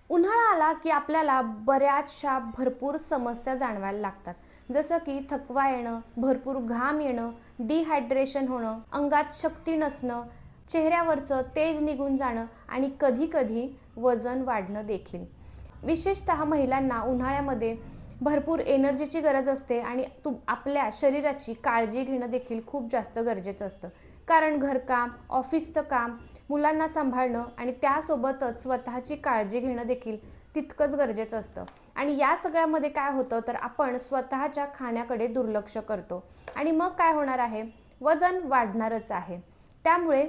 उन्हाळा आला की आपल्याला बऱ्याचशा भरपूर समस्या जाणवायला लागतात. जसं की थकवा येणं, भरपूर घाम येणं, डिहायड्रेशन होणं, अंगात शक्ती नसणं, चेहऱ्यावरचं तेज निघून जाणं आणि कधी-कधी वजन वाढणं देखील. विशेषतः महिलांना उन्हाळ्यामध्ये भरपूर एनर्जीची गरज असते आणि आपल्या शरीराची काळजी घेणं देखील खूप जास्त गरजेचं असतं. कारण घरकाम, ऑफिसचं काम, मुलांना सांभाळणं आणि त्यासोबतच स्वतःची काळजी घेणं देखील तितकंच गरजेचं असतं. आणि या सगळ्यामध्ये काय होतं तर आपण स्वतःच्या खाण्याकडे दुर्लक्ष करतो आणि मग काय होणार आहे, वजन वाढणारच आहे. त्यामुळे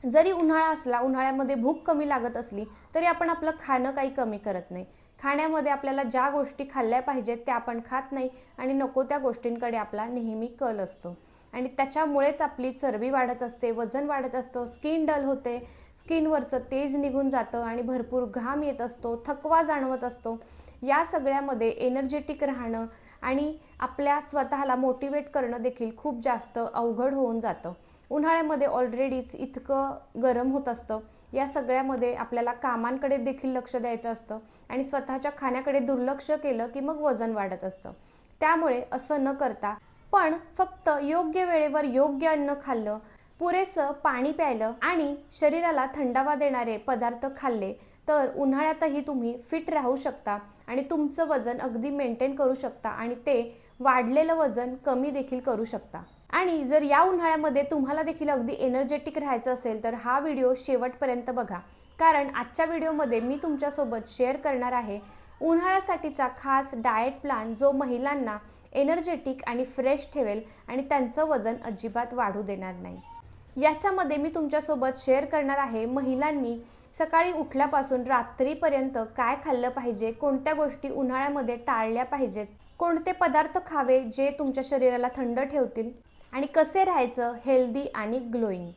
जरी उन्हाळा असला, उन्हाळ्यामध्ये भूक कमी लागत असली तरी आपण आपलं खाणं काही कमी करत नाही. खाण्यामध्ये आपल्याला ज्या गोष्टी खाल्ल्या पाहिजेत त्या आपण खात नाही आणि नको त्या गोष्टींकडे आपला नेहमी कल असतो आणि त्याच्यामुळेच आपली चरबी वाढत असते, वजन वाढत असतं, स्किन डल होते, स्किनवरचं तेज निघून जातं आणि भरपूर घाम येत असतो, थकवा जाणवत असतो. या सगळ्यामध्ये एनर्जेटिक राहणं आणि आपल्या स्वतःला मोटिवेट करणं देखील खूप जास्त अवघड होऊन जातं. उन्हाळ्यामध्ये ऑलरेडीच इतकं गरम होत असतं. या सगळ्यामध्ये आपल्याला कामांकडे देखील लक्ष द्यायचं असतं आणि स्वतःच्या खाण्याकडे दुर्लक्ष केलं की मग वजन वाढत असतं. त्यामुळे असं न करता पण फक्त योग्य वेळेवर योग्य अन्न खाल्लं, पुरेसं पाणी प्यायलं आणि शरीराला थंडावा देणारे पदार्थ खाल्ले तर उन्हाळ्यातही तुम्ही फिट राहू शकता आणि तुमचं वजन अगदी मेंटेन करू शकता आणि ते वाढलेलं वजन कमी देखील करू शकता. आणि जर या उन्हाळ्यामध्ये तुम्हाला देखील अगदी एनर्जेटिक राहायचं असेल तर हा व्हिडिओ शेवटपर्यंत बघा. कारण आजच्या व्हिडिओमध्ये मी तुमच्यासोबत शेअर करणार आहे उन्हाळ्यासाठीचा खास डाएट प्लॅन जो महिलांना एनर्जेटिक आणि फ्रेश ठेवेल आणि त्यांचं वजन अजिबात वाढू देणार नाही. याच्यामध्ये मी तुमच्यासोबत शेअर करणार आहे महिलांनी सकाळी उठल्यापासून रात्रीपर्यंत काय खाल्लं पाहिजे, कोणत्या गोष्टी उन्हाळ्यामध्ये टाळल्या पाहिजेत, कोणते पदार्थ खावे जे तुमच्या शरीराला थंड ठेवतील आणि कसे राहायचं हेल्दी आणि ग्लोईंग.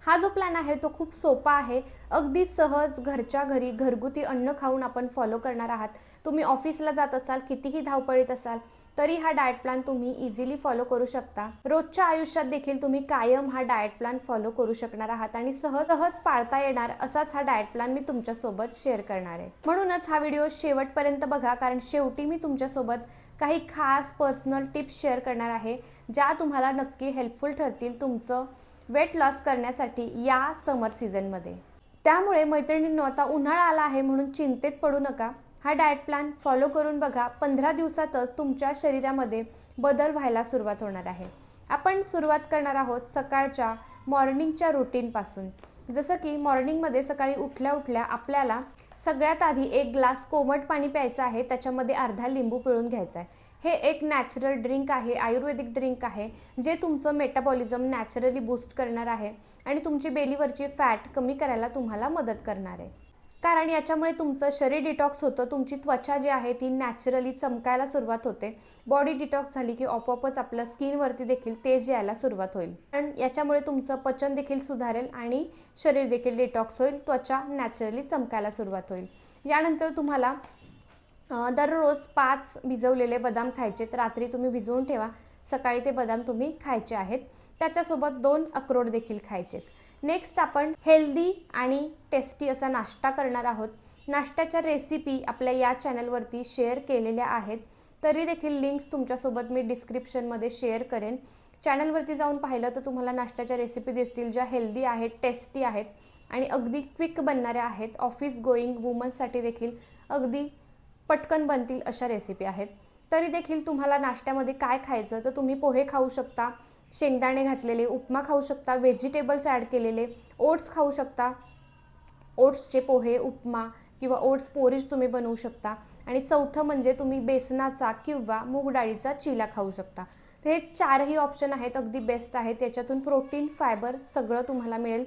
हा जो प्लॅन आहे तो खूप सोपा आहे. अगदी सहज घरच्या घरी घरगुती अन्न खाऊन आपण फॉलो करणार आहात. तुम्ही ऑफिसला जात असाल, कितीही धावपळीत असाल तरी हा डाएट प्लॅन तुम्ही इझिली फॉलो करू शकता. रोजच्या आयुष्यात देखील तुम्ही कायम हा डाएट प्लॅन फॉलो करू शकणार आहात आणि सहज पाळता येणार असाच हा डाएट प्लॅन मी तुमच्यासोबत शेअर करणार आहे. म्हणूनच हा व्हिडिओ शेवटपर्यंत बघा, कारण शेवटी मी तुमच्यासोबत काही खास पर्सनल टिप्स शेअर करणार आहे ज्या तुम्हाला नक्की हेल्पफुल ठरतील तुमचं वेट लॉस करण्यासाठी या समर सीझनमध्ये. त्यामुळे मैत्रिणींनो, आता उन्हाळा आला आहे म्हणून चिंतेत पडू नका. हा डाएट प्लॅन फॉलो करून बघा. 15 दिवसातच तुमच्या शरीरामध्ये बदल व्हायला सुरुवात होणार आहे. आपण सुरुवात करणार आहोत सकाळच्या मॉर्निंगच्या रुटीनपासून. जसं की मॉर्निंगमध्ये सकाळी उठल्या उठल्या आपल्याला सगळ्यात आधी एक ग्लास कोमट पाणी प्यायचं आहे. त्याच्यामध्ये अर्धा लिंबू पिळून घ्यायचा आहे. हे एक नॅचरल ड्रिंक आहे, आयुर्वेदिक ड्रिंक आहे जे तुमचं मेटाबॉलिझम नॅचरली बूस्ट करणार आहे आणि तुमची बेलीवरची फॅट कमी करायला तुम्हाला मदत करणार आहे. कारण याच्यामुळे तुमचं शरीर डिटॉक्स होतं, तुमची त्वचा जी आहे ती नॅचरली चमकायला सुरुवात होते. बॉडी डिटॉक्स झाली की आपोआपच आपल्या स्किनवरती देखील तेज यायला सुरुवात होईल. कारण याच्यामुळे तुमचं पचन देखील सुधारेल आणि शरीर देखील डिटॉक्स होईल, त्वचा नॅचरली चमकायला सुरुवात होईल. यानंतर तुम्हाला दररोज 5 भिजवलेले बदाम खायचेत. रात्री तुम्ही भिजवून ठेवा, सकाळी ते बदाम तुम्ही खायचे आहेत. त्याच्यासोबत 2 अक्रोड देखील खायचेत. नेक्स्ट आपण हेल्दी आणि टेस्टी असा नाश्ता करणार आहोत. नाश्त्याच्या रेसिपी आपल्या या चॅनलवरती शेअर केलेल्या आहेत, तरी देखील लिंक्स तुमच्यासोबत मी डिस्क्रिप्शनमध्ये शेअर करेन. चॅनलवरती जाऊन पाहिलं तर तुम्हाला नाश्त्याच्या रेसिपी दिसतील ज्या हेल्दी आहेत, टेस्टी आहेत आणि अगदी क्विक बनणाऱ्या आहेत. ऑफिस गोईंग वुमन्ससाठी देखील अगदी पटकन बनतील अशा रेसिपी आहेत. तरी देखील तुम्हाला नाश्त्यामध्ये काय खायचं तर तुम्ही पोहे खाऊ शकता, शेंगदाणे घातलेले उपमा खाऊ शकता, व्हेजिटेबल्स ॲड केलेले ओट्स खाऊ शकता. ओट्सचे पोहे, उपमा किंवा ओट्स पोरीज तुम्ही बनवू शकता. आणि चौथं म्हणजे तुम्ही बेसनाचा किंवा मूग डाळीचा चिला खाऊ शकता. तर हे 4ही ऑप्शन आहेत, अगदी बेस्ट आहेत. याच्यातून प्रोटीन, फायबर सगळं तुम्हाला मिळेल.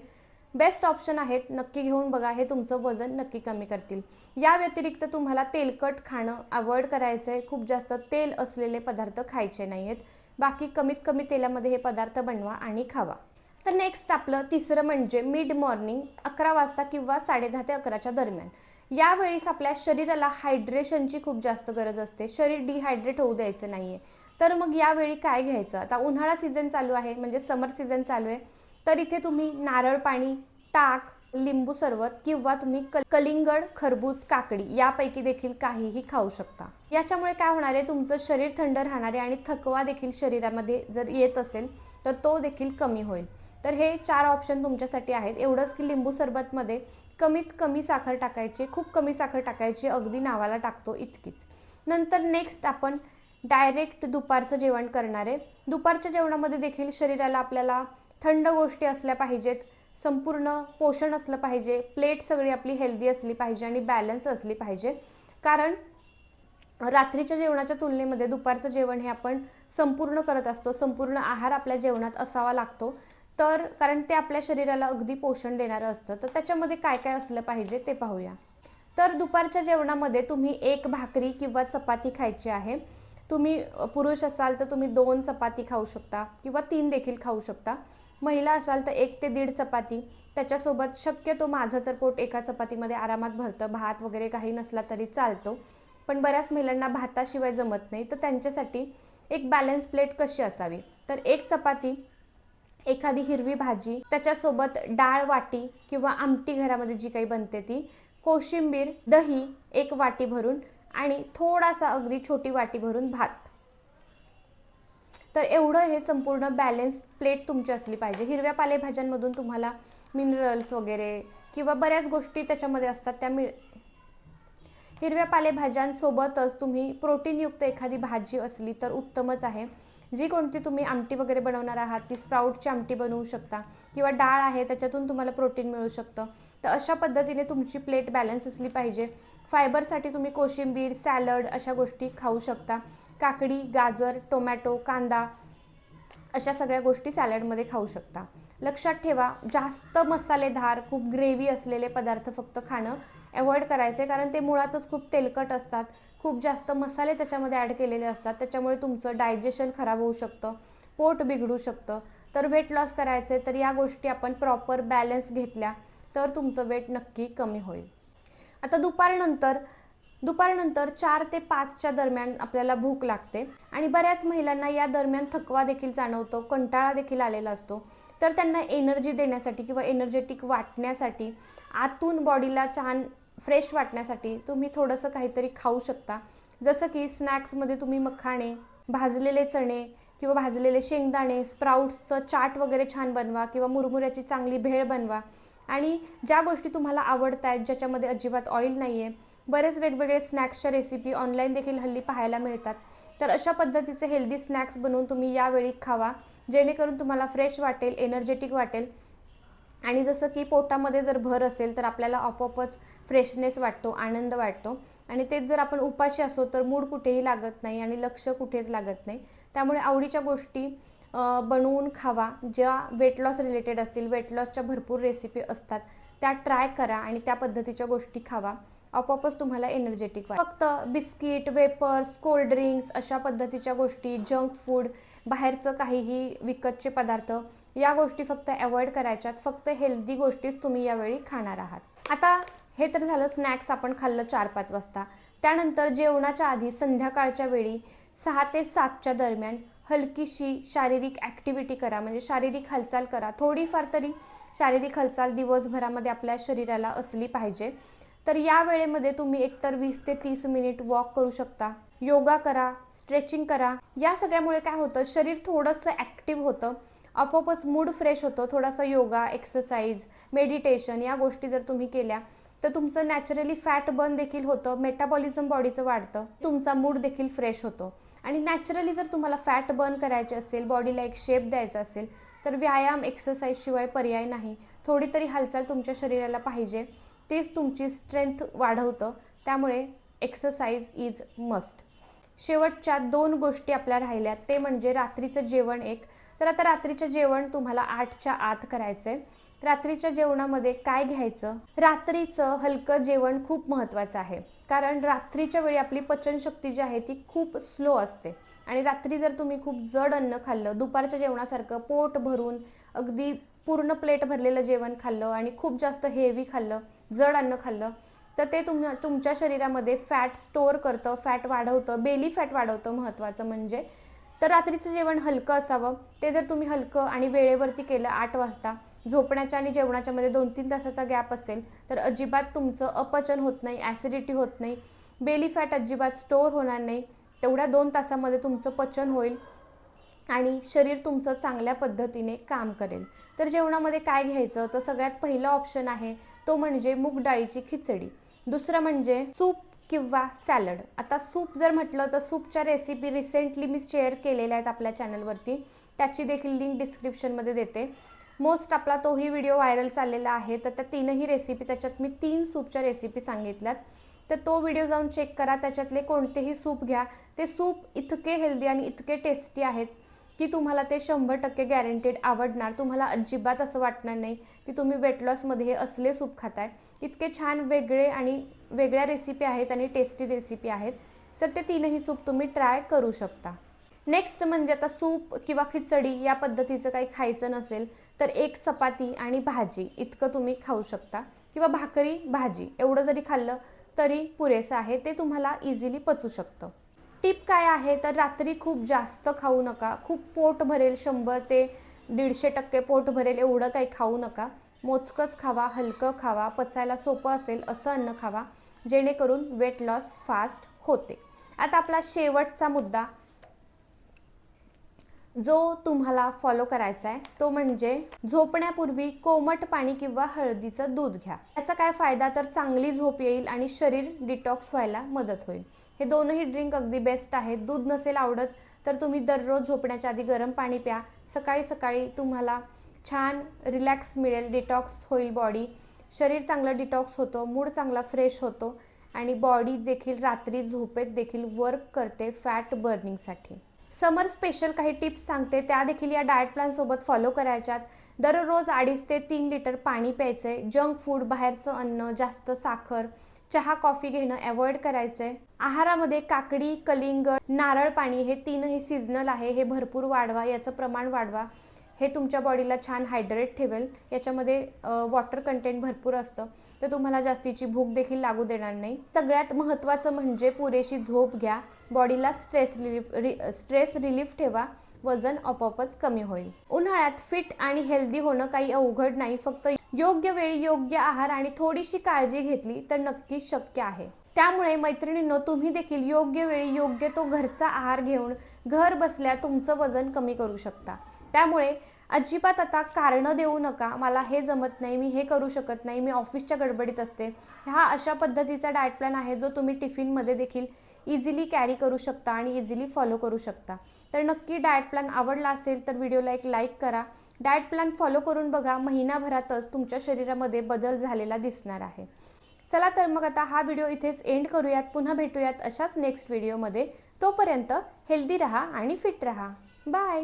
बेस्ट ऑप्शन आहेत, नक्की घेऊन बघा. हे तुमचं वजन नक्की कमी करतील. या व्यतिरिक्त तुम्हाला तेलकट खाणं अवॉइड करायचं आहे. खूप जास्त तेल असलेले पदार्थ खायचे नाही आहेत. बाकी कमीत कमी तेलामध्ये हे पदार्थ बनवा आणि खावा. तर नेक्स्ट आपलं तिसरं म्हणजे मिड मॉर्निंग 11 वाजता किंवा 10:30 ते 11च्या दरम्यान. यावेळीस आपल्या शरीराला हायड्रेशनची खूप जास्त गरज असते. शरीर डिहायड्रेट होऊ द्यायचं नाही आहे. तर मग यावेळी काय घ्यायचं? आता उन्हाळा सीझन चालू आहे, म्हणजे समर सीझन चालू आहे. तर इथे तुम्ही नारळ पाणी, ताक, लिंबू सरबत किंवा तुम्ही कलिंगड, खरबूज, काकडी यापैकी देखील काहीही खाऊ शकता. याच्यामुळे काय होणार आहे, तुमचं शरीर थंड राहणार आहे आणि थकवा देखील शरीरामध्ये जर येत असेल तर तो देखील कमी होईल. तर हे 4 ऑप्शन तुमच्यासाठी आहेत. एवढंच की लिंबू सरबतमध्ये कमीत कमी साखर टाकायची, खूप कमी साखर टाकायची, अगदी नावाला टाकतो इतकीच. नंतर नेक्स्ट आपण डायरेक्ट दुपारचं जेवण करणार आहे. दुपारच्या जेवणामध्ये देखील शरीराला आपल्याला थंड गोष्टी असल्या पाहिजेत, संपूर्ण पोषण असलं पाहिजे, प्लेट सगळी आपली हेल्दी असली पाहिजे आणि बॅलन्स असली पाहिजे. कारण रात्रीच्या जेवणाच्या तुलनेमध्ये दुपारचं जेवण हे आपण संपूर्ण करत असतो, संपूर्ण आहार आपल्या जेवणात असावा लागतो. तर कारण ते आपल्या शरीराला अगदी पोषण देणारं असतं. तर त्याच्यामध्ये काय काय असलं पाहिजे ते पाहूया. तर दुपारच्या जेवणामध्ये तुम्ही 1 भाकरी किंवा चपाती खायची आहे. तुम्ही पुरुष असाल तर तुम्ही 2 चपाती खाऊ शकता किंवा 3 देखील खाऊ शकता. महिला असाल तर 1 ते 1.5 चपाती. त्याच्यासोबत शक्यतो माझं तर पोट एका चपातीमध्ये आरामात भरतं, भात वगैरे काही नसला तरी चालतो. पण बऱ्याच महिलांना भाताशिवाय जमत नाही. तर त्यांच्यासाठी एक बॅलन्स प्लेट कशी असावी, तर 1 चपाती, एखादी हिरवी भाजी, त्याच्यासोबत डाळ वाटी किंवा आमटी घरामध्ये जी काही बनते ती, कोशिंबीर, दही 1 वाटी भरून आणि थोडासा अगदी छोटी वाटी भरून भात. तर एवढं हे संपूर्ण बॅलन्स प्लेट तुमची असली पाहिजे. हिरव्या पालेभाज्यांमधून तुम्हाला मिनरल्स वगैरे किंवा बऱ्याच गोष्टी त्याच्यामध्ये असतात, त्या हिरव्या पालेभाज्यांसोबतच तुम्ही प्रोटीनयुक्त एखादी भाजी असली तर उत्तमच आहे. जी कोणती तुम्ही आमटी वगैरे बनवणार आहात ती स्प्राउटची आमटी बनवू शकता किंवा डाळ आहे त्याच्यातून तुम्हाला प्रोटीन मिळू शकतं. तर अशा पद्धतीने तुमची प्लेट बॅलन्स असली पाहिजे. फायबरसाठी तुम्ही कोशिंबीर, सॅलड अशा गोष्टी खाऊ शकता. काकडी, गाजर, टोमॅटो, कांदा अशा सगळ्या गोष्टी सॅलडमध्ये खाऊ शकता. लक्षात ठेवा, जास्त मसालेदार, खूप ग्रेव्ही असलेले पदार्थ फक्त खाणं अवॉइड करायचे, कारण ते मुळातच खूप तेलकट असतात, खूप जास्त मसाले त्याच्यामध्ये ॲड केलेले असतात. त्याच्यामुळे तुमचं डायजेशन खराब होऊ शकतं, पोट बिघडू शकतं. तर वेट लॉस करायचे तर या गोष्टी आपण प्रॉपर बॅलन्स घेतल्या तर तुमचं वेट नक्की कमी होईल. आता दुपारनंतर 4 ते 5च्या दरम्यान आपल्याला भूक लागते आणि बऱ्याच महिलांना या दरम्यान थकवा देखील जाणवतो, कंटाळा देखील आलेला असतो. तर त्यांना एनर्जी देण्यासाठी किंवा एनर्जेटिक वाटण्यासाठी, आतून बॉडीला छान फ्रेश वाटण्यासाठी तुम्ही थोडंसं काहीतरी खाऊ शकता. जसं की स्नॅक्समध्ये तुम्ही मखाणे, भाजलेले चणे किंवा भाजलेले शेंगदाणे, स्प्राउट्सचं चाट वगैरे छान बनवा किंवा मुरमुऱ्याची चांगली भेळ बनवा. आणि ज्या गोष्टी तुम्हाला आवडत आहेत, ज्याच्यामध्ये अजिबात ऑइल नाही आहे, बरेच वेगवेगळे स्नॅक्सच्या रेसिपी ऑनलाईन देखील हल्ली पाहायला मिळतात. तर अशा पद्धतीचे हेल्दी स्नॅक्स बनवून तुम्ही यावेळी खावा, जेणेकरून तुम्हाला फ्रेश वाटेल, एनर्जेटिक वाटेल. आणि जसं की पोटामध्ये जर भर असेल तर आपल्याला आपोआपच फ्रेशनेस वाटतो, आनंद वाटतो. आणि तेच जर आपण उपाशी असो तर मूड कुठेही लागत नाही आणि लक्ष कुठेच लागत नाही. त्यामुळे आवडीच्या गोष्टी बनवून खावा, ज्या वेट लॉस रिलेटेड असतील. वेट लॉसच्या भरपूर रेसिपी असतात, त्या ट्राय करा आणि त्या पद्धतीच्या गोष्टी खावा. आपोआपच तुम्हाला एनर्जेटिक वाटेल. फक्त बिस्किट, वेपर्स, कोल्ड ड्रिंक्स अशा पद्धतीच्या गोष्टी, जंक फूड, बाहेरचं काहीही विकतचे पदार्थ, या गोष्टी फक्त अवॉइड करायच्यात. फक्त हेल्दी गोष्टीच तुम्ही यावेळी खाणार आहात. आता हे तर झालं स्नॅक्स आपण खाल्लं 4-5 वाजता. त्यानंतर जेवणाच्या आधी संध्याकाळच्या वेळी 6 ते 7च्या दरम्यान हलकीशी शारीरिक ॲक्टिव्हिटी करा, म्हणजे शारीरिक हालचाल करा. थोडीफार तरी शारीरिक हालचाल दिवसभरामध्ये आपल्या शरीराला असली पाहिजे. तर या वेळेमध्ये तुम्ही एकतर 20 ते 30 मिनिट वॉक करू शकता, योगा करा, स्ट्रेचिंग करा. या सगळ्यामुळे काय होतं, शरीर थोडंसं ॲक्टिव्ह होतं, आपोआपच मूड फ्रेश होतो. थोडासा योगा, एक्सरसाइज, मेडिटेशन या गोष्टी जर तुम्ही केल्या तर तुमचं नॅचरली फॅट बर्न देखील होतं, मेटाबॉलिझम बॉडीचं वाढतं, तुमचा मूड देखील फ्रेश होतो. आणि नॅचरली जर तुम्हाला फॅट बर्न करायचे असेल, बॉडीला एक शेप द्यायचा असेल तर व्यायाम, एक्सरसाइज शिवाय पर्याय नाही. थोडी तरी हालचाल तुमच्या शरीराला पाहिजे, तेच तुमची स्ट्रेंथ वाढवतं. त्यामुळे एक्सरसाइज इज मस्ट. शेवटच्या 2 गोष्टी आपल्या राहिल्यात, ते म्हणजे रात्रीचं जेवण एक. तर आता रात्रीचं जेवण तुम्हाला 8च्या आत करायचं आहे. रात्रीच्या जेवणामध्ये काय घ्यायचं, रात्रीचं हलकं जेवण खूप महत्त्वाचं आहे. कारण रात्रीच्या वेळी आपली पचनशक्ती जी आहे ती खूप स्लो असते आणि रात्री जर तुम्ही खूप जड अन्न खाल्लं, दुपारच्या जेवणासारखं पोट भरून अगदी पूर्ण प्लेट भरलेलं जेवण खाल्लं आणि खूप जास्त हेवी खाल्लं, जड अन्न खाल्लं, तर ते तुमच्या शरीरामध्ये फॅट स्टोअर करतं, फॅट वाढवतं, बेली फॅट वाढवतं महत्त्वाचं म्हणजे. तर रात्रीचं जेवण हलकं असावं. ते जर तुम्ही हलकं आणि वेळेवरती केलं 8 वाजता झोपण्याच्या आणि जेवणाच्या मध्ये 2-3 तासाचा गॅप असेल तर अजिबात तुमचं अपचन होत नाही, ॲसिडिटी होत नाही, बेली फॅट अजिबात स्टोअर होणार नाही. तेवढ्या 2 तासामध्ये तुमचं पचन होईल आणि शरीर तुमचं चांगल्या पद्धतीने काम करेल. तर जेवणामध्ये काय घ्यायचं, तर सगळ्यात पहिला ऑप्शन आहे तो म्हणजे मूग डाळीची खिचडी. दुसरं म्हणजे सूप किंवा सॅलड. आता सूप जर म्हटलं तर सूपच्या रेसिपी रिसेंटली मी शेअर केलेल्या आहेत आपल्या चॅनलवरती, त्याची देखील लिंक डिस्क्रिप्शनमध्ये देते. मोस्ट आपला तोही व्हिडिओ व्हायरल चाललेला आहे. तर त्या 3ही रेसिपी, त्याच्यात मी 3 सूपच्या रेसिपी सांगितल्यात, तर तो व्हिडिओ जाऊन चेक करा. त्याच्यातले कोणतेही सूप घ्या, ते सूप इतके हेल्दी आणि इतके टेस्टी आहेत की तुम्हाला ते 100% गॅरंटेड आवडणार. तुम्हाला अजिबात असं वाटणार नाही की तुम्ही वेट लॉसमध्ये हे असले सूप खाताय. इतके छान वेगळे आणि वेगळ्या रेसिपी आहेत आणि टेस्टी रेसिपी आहेत, तर ते 3ही सूप तुम्ही ट्राय करू शकता. नेक्स्ट म्हणजे आता सूप किंवा खिचडी या पद्धतीचं काही खायचं नसेल तर एक चपाती आणि भाजी इतकं तुम्ही खाऊ शकता, किंवा भाकरी भाजी एवढं जरी खाल्लं तरी पुरेसं आहे. ते तुम्हाला इझिली पचू शकतं. टिप काय आहे तर रात्री खूप जास्त खाऊ नका. खूप पोट भरेल, 100 ते 150% पोट भरेल एवढं काही खाऊ नका. मोजकंच खावा, हलकं खावा, पचायला सोपं असेल असं अन्न खावा, जेणेकरून वेट लॉस फास्ट होते. आता आपला शेवटचा मुद्दा जो तुम्हाला फॉलो करायचा आहे तो म्हणजे झोपण्यापूर्वी कोमट पाणी किंवा हळदीचं दूध घ्या. याचा काय फायदा, तर चांगली झोप येईल आणि शरीर डिटॉक्स व्हायला मदत होईल. हे दोनही ड्रिंक अगदी बेस्ट आहेत. दूध नसेल आवडत तर तुम्ही दररोज झोपण्याच्या आधी गरम पाणी प्या. सकाळी सकाळी तुम्हाला छान रिलॅक्स मिळेल, डिटॉक्स होईल बॉडी, शरीर चांगलं डिटॉक्स होतं, मूड चांगला फ्रेश होतो आणि बॉडी देखील रात्री झोपेत देखील वर्क करते फॅट बर्निंगसाठी. समर स्पेशल काही टिप्स सांगते, त्या देखील या डाएट प्लॅन सोबत फॉलो करायच्यात. दररोज 2.5 ते 3 लिटर पाणी प्यायचे. जंक फूड, बाहेरचं अन्न, जास्त साखर, चहा कॉफी घेणं अवॉइड करायचंय. आहारामध्ये काकडी, कलिंगड, नारळ पाणी हे 3ही सीझनल आहे, हे भरपूर वाढवा, याचं प्रमाण वाढवा. हे तुमच्या बॉडीला छान हायड्रेट ठेवेल. याच्यामध्ये वॉटर कंटेंट भरपूर असतं, तर तुम्हाला जास्तीची भूक देखील लागू देणार नाही. सगळ्यात महत्त्वाचं म्हणजे पुरेशी झोप घ्या. बॉडीला स्ट्रेस रिलीफ ठेवा, वजन आपोआपच कमी होईल. उन्हाळ्यात फिट आणि हेल्दी होणं काही अवघड नाही. फक्त योग्य वेळी योग्य आहार आणि थोडीशी काळजी घेतली तर नक्की शक्य आहे. त्यामुळे मैत्रिणींनो, तुम्ही देखील योग्य वेळी योग्य तो घरचा आहार घेऊन घर बसल्या तुमचं वजन कमी करू शकता. त्यामुळे अजिबात आता कारणं देऊ नका, मला हे जमत नाही, मी हे करू शकत नाही, मी ऑफिसच्या गडबडीत असते. हा अशा पद्धतीचा डाएट प्लॅन आहे जो तुम्ही टिफिनमध्ये देखील इझिली कॅरी करू शकता आणि इझिली फॉलो करू शकता. तर नक्की डाएट प्लॅन आवडला असेल तर व्हिडिओला एक लाईक करा. डाएट प्लॅन फॉलो करून बघा, महिनाभरातच तुमच्या शरीरामध्ये बदल झालेला दिसणार आहे. चला तर मग आता हा व्हिडिओ इथेच एंड करूयात. पुन्हा भेटूयात अशाच नेक्स्ट व्हिडिओमध्ये. तोपर्यंत हेल्दी राहा आणि फिट राहा. बाय.